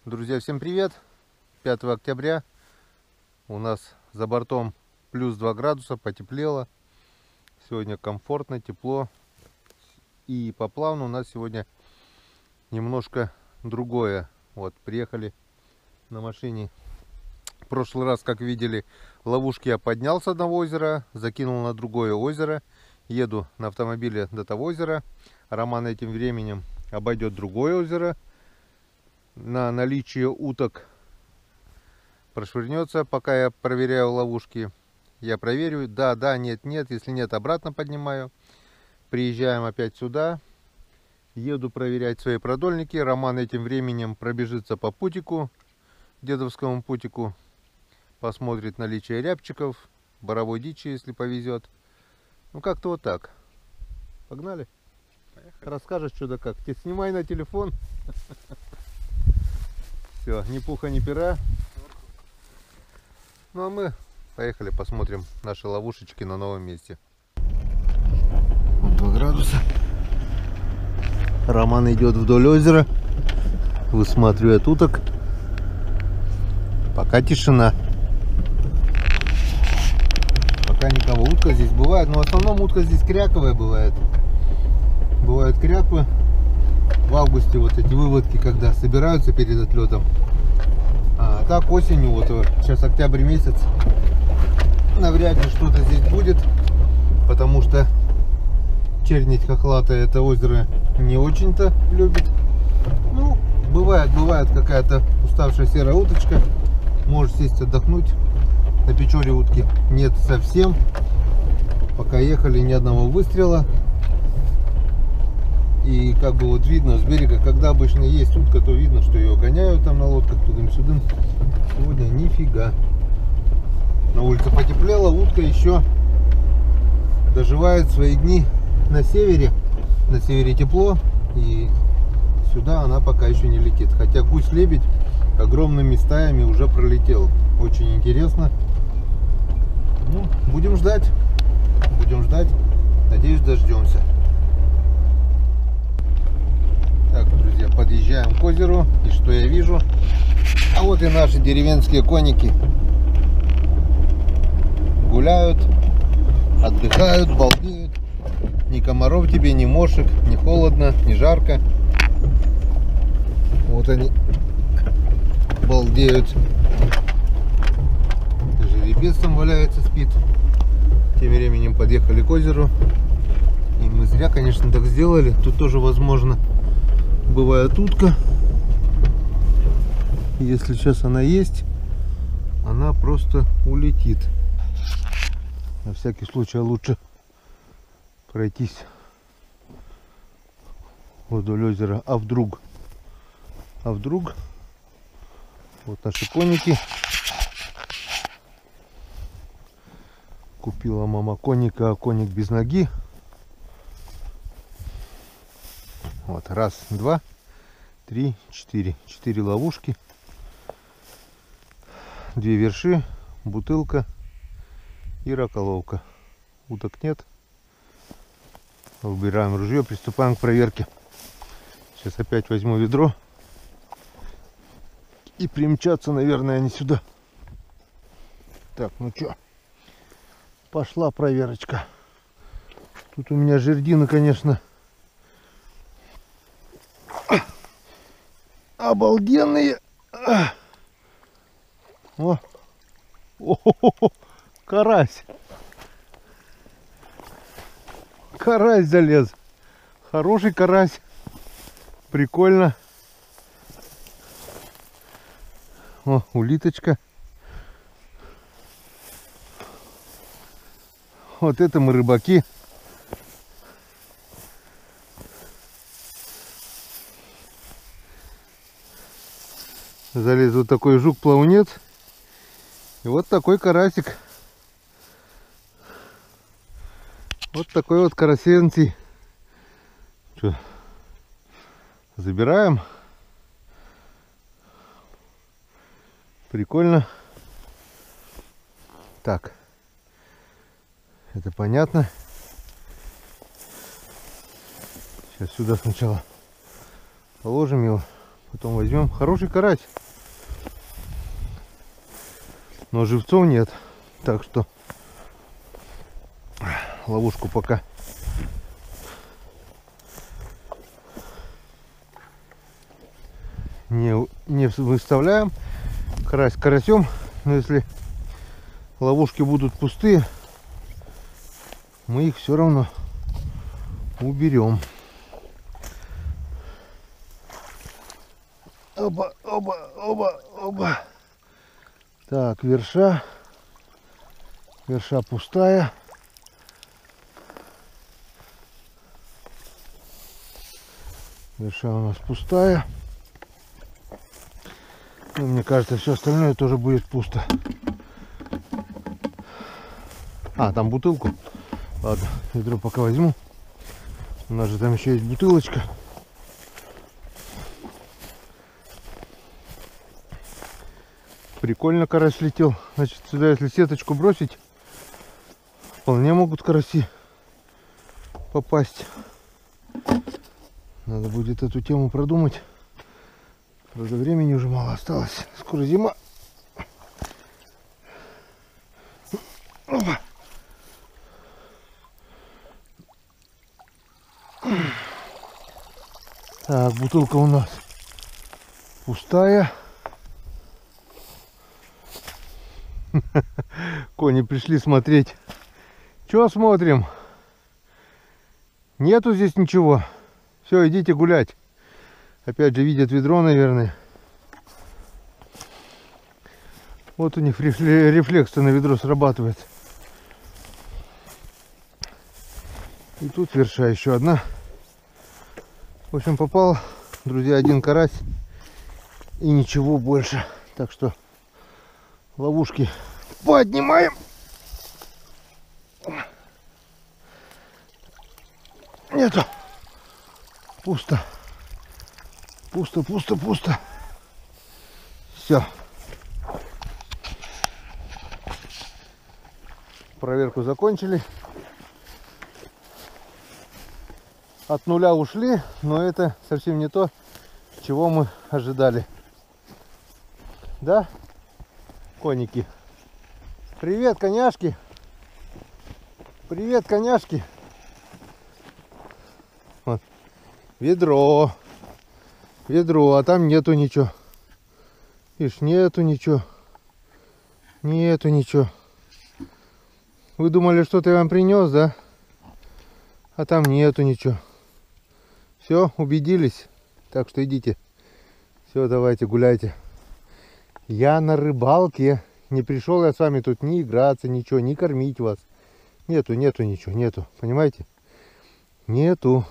Друзья, всем привет! 5 октября. У нас за бортом плюс 2 градуса, потеплело. Сегодня комфортно, тепло. И по плану у нас сегодня немножко другое. Вот, приехали на машине. В прошлый раз, как видели, ловушки я поднял с одного озера, закинул на другое озеро. Еду на автомобиле до того озера. Роман этим временем обойдет другое озеро. На наличие уток прошвырнется, пока я проверяю ловушки. Я проверю, да, нет, если нет, обратно поднимаю. Приезжаем опять сюда, еду проверять свои продольники. Роман этим временем пробежится по путику, дедовскому путику, посмотрит наличие рябчиков, боровой дичи, если повезет. Ну как-то вот так. Погнали? Поехали. Расскажешь что да как. Ты снимай на телефон. Все, ни пуха, ни пера. Ну а мы поехали посмотрим наши ловушечки на новом месте. 2 градуса. Роман идет вдоль озера, высматривает уток. Пока тишина. Пока никого. Утка здесь бывает, но в основном утка здесь кряковая бывает. Бывают кряквы. В августе вот эти выводки, когда собираются перед отлетом. А так осенью, вот сейчас октябрь месяц, навряд ли что-то здесь будет, потому что чернить хохлатая это озеро не очень-то любит. Ну, бывает какая-то уставшая серая уточка, может сесть отдохнуть. На Печоре утки нет совсем. Пока ехали, ни одного выстрела. И как бы вот видно с берега, когда обычно есть утка, то видно, что ее гоняют там на лодках тудым-сюдым. Сегодня нифига. На улице потеплело, утка еще доживает свои дни на севере. На севере тепло, и сюда она пока еще не летит. Хотя гусь-лебедь огромными стаями уже пролетел. Очень интересно. Ну, будем ждать. Надеюсь, дождемся. Так, друзья, подъезжаем к озеру. И что я вижу? А вот и наши деревенские коники. Гуляют, отдыхают, балдеют. Ни комаров тебе, ни мошек, ни холодно, ни жарко. Вот они балдеют. Жеребец там валяется, спит. Тем временем подъехали к озеру. И мы зря, конечно, так сделали. Тут тоже возможно бывает утка. Если сейчас она есть, она просто улетит. На всякий случай лучше пройтись вдоль озера. А вдруг вот наши коники. Купила мама коника, а коник без ноги. Вот, раз, два, три, четыре. 4 ловушки. 2 верши, бутылка и раколовка. Уток нет. Убираем ружье, приступаем к проверке. Сейчас опять возьму ведро. И примчатся, наверное, они сюда. Так, ну чё, пошла проверочка. Тут у меня жердины, конечно, обалденные. О, карась. Карась залез. Хороший карась. Прикольно. О, улиточка. Вот это мы рыбаки. Залез вот такой жук-плавунец. И вот такой карасик. Вот такой вот карасенций. Что, забираем. Прикольно. Так. Это понятно. Сейчас сюда сначала положим его. Потом возьмем. Хороший карась. Но живцов нет. Так что ловушку пока не выставляем. Карась карасем. Но если ловушки будут пустые, мы их все равно уберем. Оба, оба, оба, оба. Так, верша. Верша пустая. Верша у нас пустая. Ну, мне кажется, все остальное тоже будет пусто. А, там бутылку. Ладно, ведро пока возьму. У нас же там еще есть бутылочка. Прикольно карась летел. Значит, сюда если сеточку бросить, вполне могут караси попасть. Надо будет эту тему продумать. Правда, времени уже мало осталось. Скоро зима. Опа. Так, бутылка у нас пустая. Кони пришли смотреть. Чё смотрим? Нету здесь ничего. Все, идите гулять. Опять же видят ведро, наверное. Вот у них рефлексы на ведро срабатывает. И тут верша еще одна. В общем, попал, друзья, один карась. И ничего больше. Так что ловушки поднимаем. Нету. Пусто. Пусто, пусто, пусто. Все. Проверку закончили. От нуля ушли, но это совсем не то, чего мы ожидали. Да, коники? Привет, коняшки! Привет, коняшки! Вот. Ведро. Ведро, а там нету ничего. Видишь, нету ничего. Нету ничего. Вы думали, что-то я вам принес, да? А там нету ничего. Все, убедились? Так что идите. Все, давайте, гуляйте. Я на рыбалке. Не пришел я с вами тут ни играться, ничего, ни кормить вас. Нету ничего, нету. Понимаете? Нету.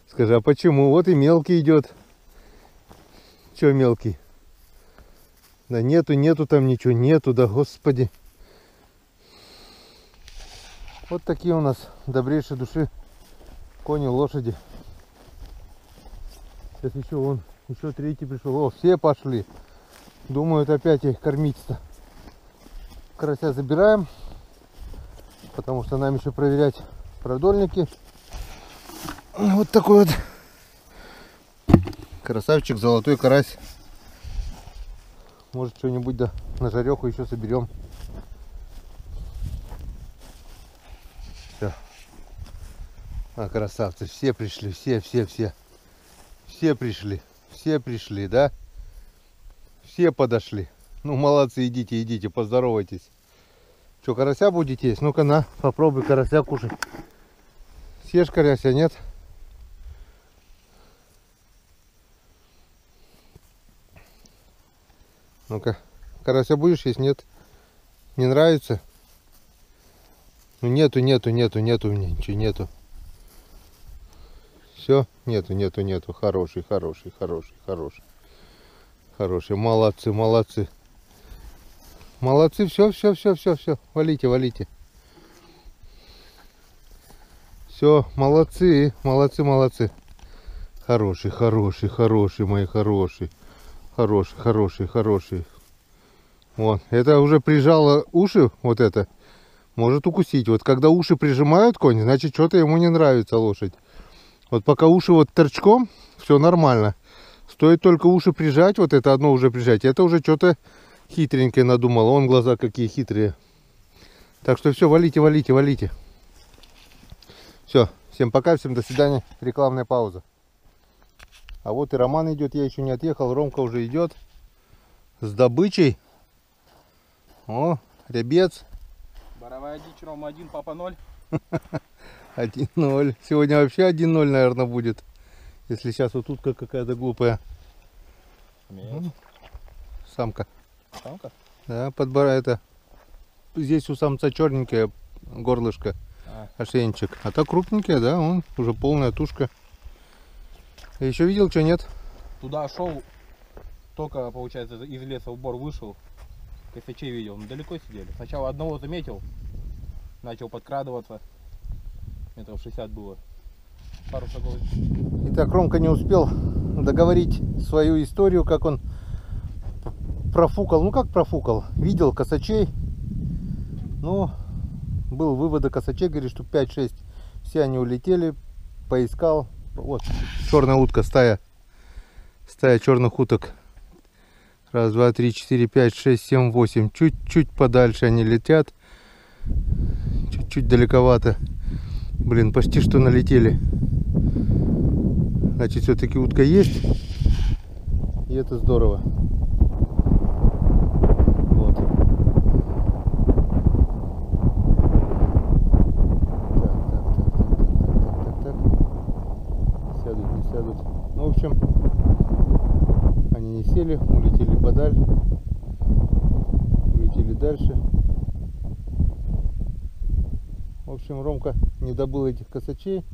Скажи, а почему? Вот и мелкий идет. Че мелкий? Да нету там ничего, нету, да господи. Вот такие у нас добрейшие души кони, лошади. Сейчас еще третий пришел. О, все пошли. Думают опять их кормить-то. Карася забираем, потому что нам еще проверять продольники. Вот такой вот красавчик, золотой карась. Может, что-нибудь да на жареху еще соберем. Все. А, красавцы, все пришли, все пришли, все пришли, да? Все подошли. Ну, молодцы, идите, поздоровайтесь. Что, карася будете есть? Ну-ка, на, попробуй карася кушать. Съешь карася, нет? Ну-ка, карася будешь есть, нет? Не нравится? Ну, нету мне ничего, нету. Все, нету. Хороший. Молодцы. Все. Валите. Все, молодцы. Хороший, мои хорошие. Хороший. Вот, это уже прижало уши, вот это. Может укусить. Вот когда уши прижимают конь, значит что-то ему не нравится лошадь. Вот пока уши вот торчком, все нормально. Стоит только уши прижать, вот это одно уже прижать, это уже что-то хитренькое надумало. Вон глаза какие хитрые. Так что все, валите, валите, валите. Все, всем пока, всем до свидания. Рекламная пауза. А вот и Роман идет, я еще не отъехал, Ромка уже идет с добычей. О, рябец. Боровая дичь, Рома 1, папа 0. 1-0. Сегодня вообще 1-0, наверное, будет. Если сейчас вот утка какая-то глупая. Самка. Самка? Да, подбора это. Здесь у самца черненькое горлышко, ошейничек. А так крупненькая, да, он уже полная тушка. Еще видел, что нет? Туда шел, только, получается, из леса убор вышел. Косачей видел, мы далеко сидели. Сначала одного заметил, начал подкрадываться. Метров 60 было. Пару шагов. Итак, Ромка не успел договорить свою историю, как он профукал. Ну как профукал? Видел косачей. Ну, был выводок косачей, говорит, штук 5-6. Все они улетели. Поискал. Вот, черная утка, стая. Стая черных уток. Раз, два, три, четыре, пять, шесть, семь, восемь. Чуть-чуть подальше они летят. Чуть-чуть далековато. Блин, почти что налетели. Значит, все-таки утка есть. И это здорово. Вот. Так. Сядут, не сядут. Ну, в общем, они не сели, улетели подальше. Улетели дальше. В общем, Ромка не добыл этих косачей.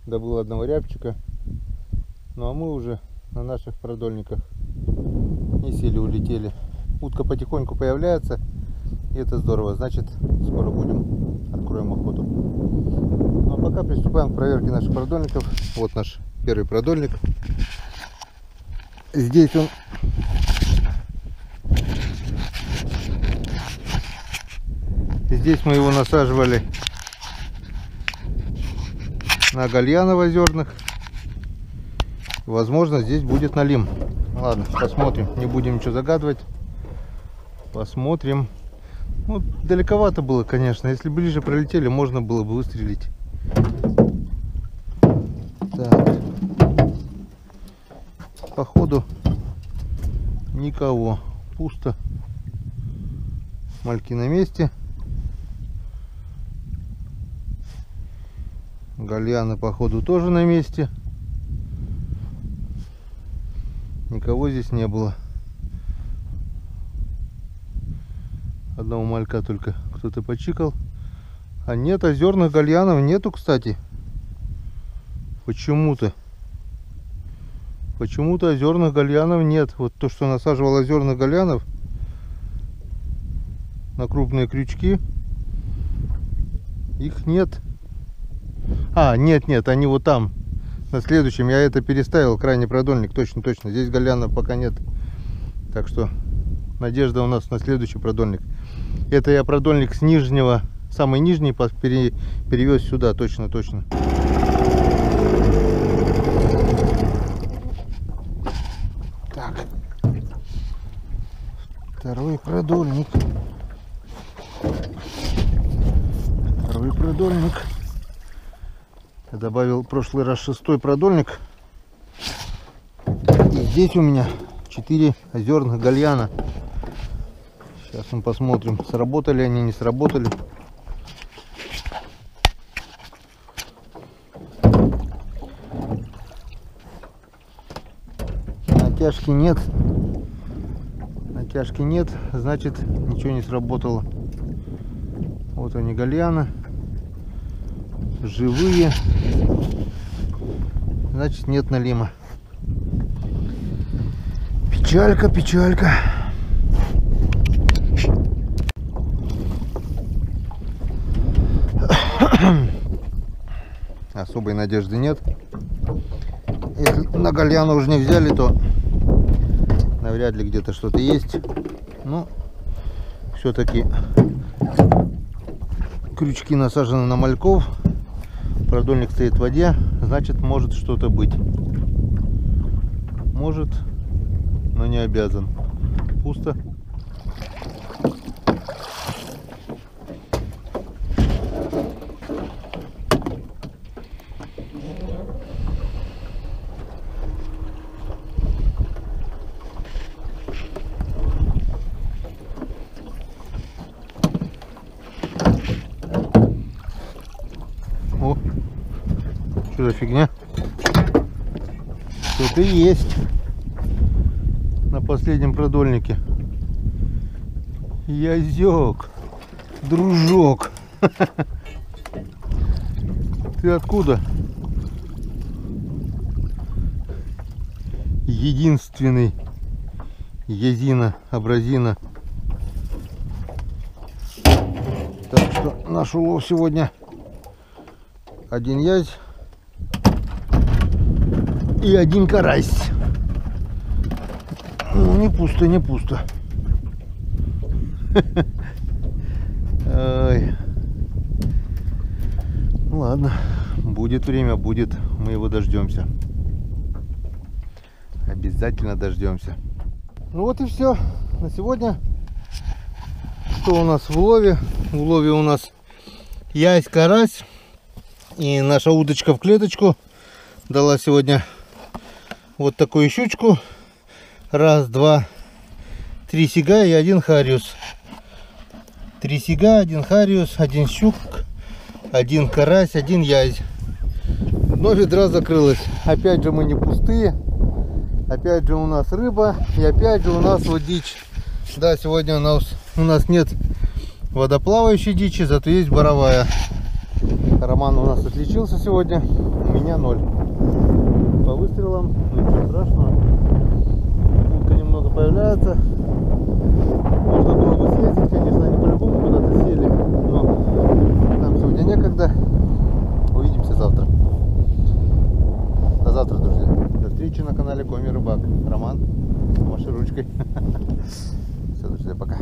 Добыл одного рябчика. Ну а мы уже на наших продольниках не сели, улетели. Утка потихоньку появляется. И это здорово. Значит, скоро будем. Откроем охоту. Ну а пока приступаем к проверке наших продольников. Вот наш первый продольник. Здесь он... Здесь мы его насаживали на гальянов озерных. Возможно, здесь будет налим. Ладно, посмотрим. Не будем ничего загадывать. Посмотрим. Ну, далековато было, конечно. Если ближе пролетели, можно было бы выстрелить. Так. Походу никого. Пусто. Мальки на месте. Гальяны, походу, тоже на месте. Никого здесь не было. Одного малька только кто-то почикал. А нет, озерных гальянов нету, кстати. Почему-то. Почему-то озерных гальянов нет. Вот то, что насаживал озерных гальянов на крупные крючки, их нет. А, нет, они вот там, на следующем. Я это переставил, крайний продольник, точно. Здесь гальянов пока нет. Так что надежда у нас на следующий продольник. Это я продольник с нижнего, самый нижний перевез сюда, точно. Так. Второй продольник. Я добавил в прошлый раз 6-й продольник. И здесь у меня 4 озерных гальяна. Сейчас мы посмотрим, сработали они, не сработали. Натяжки нет, значит, ничего не сработало. Вот они, гальяны. Живые. Значит, нет налима. Печалька. Особой надежды нет. Если на гальяну уже не взяли, то навряд ли где-то что-то есть. Но все-таки крючки насажены на мальков. Продольник стоит в воде, значит, может что-то быть. Может, но не обязан. Пусто. О, что за фигня? Что-то есть на последнем продольнике. Язёк, дружок. Ты откуда? Единственный язина, абразина. Так что наш улов сегодня один язь и один карась. Ну, не пусто, не пусто. Ой. Ну ладно, будет время, будет, мы его дождемся. Обязательно дождемся. Ну вот и все на сегодня. Что у нас в улове? В улове у нас язь, карась. И наша удочка в клеточку дала сегодня вот такую щучку. Раз, два, 3 сига и 1 хариус. 3 сига, 1 хариус, 1 щук, 1 карась, 1 язь. Дно ведра закрылось. Опять же мы не пустые. Опять же у нас рыба. И опять же у нас вот дичь. Да, сегодня у нас нет водоплавающей дичи, зато есть боровая. Роман у нас отличился сегодня. У меня 0. По выстрелам, ну ничего страшного. Утка немного появляется. Можно было бы съездить, конечно, они по-любому куда-то сели. Но нам сегодня некогда. Увидимся завтра. До завтра, друзья. До встречи на канале Коми Рыбак. Роман, с вашей ручкой. Все, друзья, пока.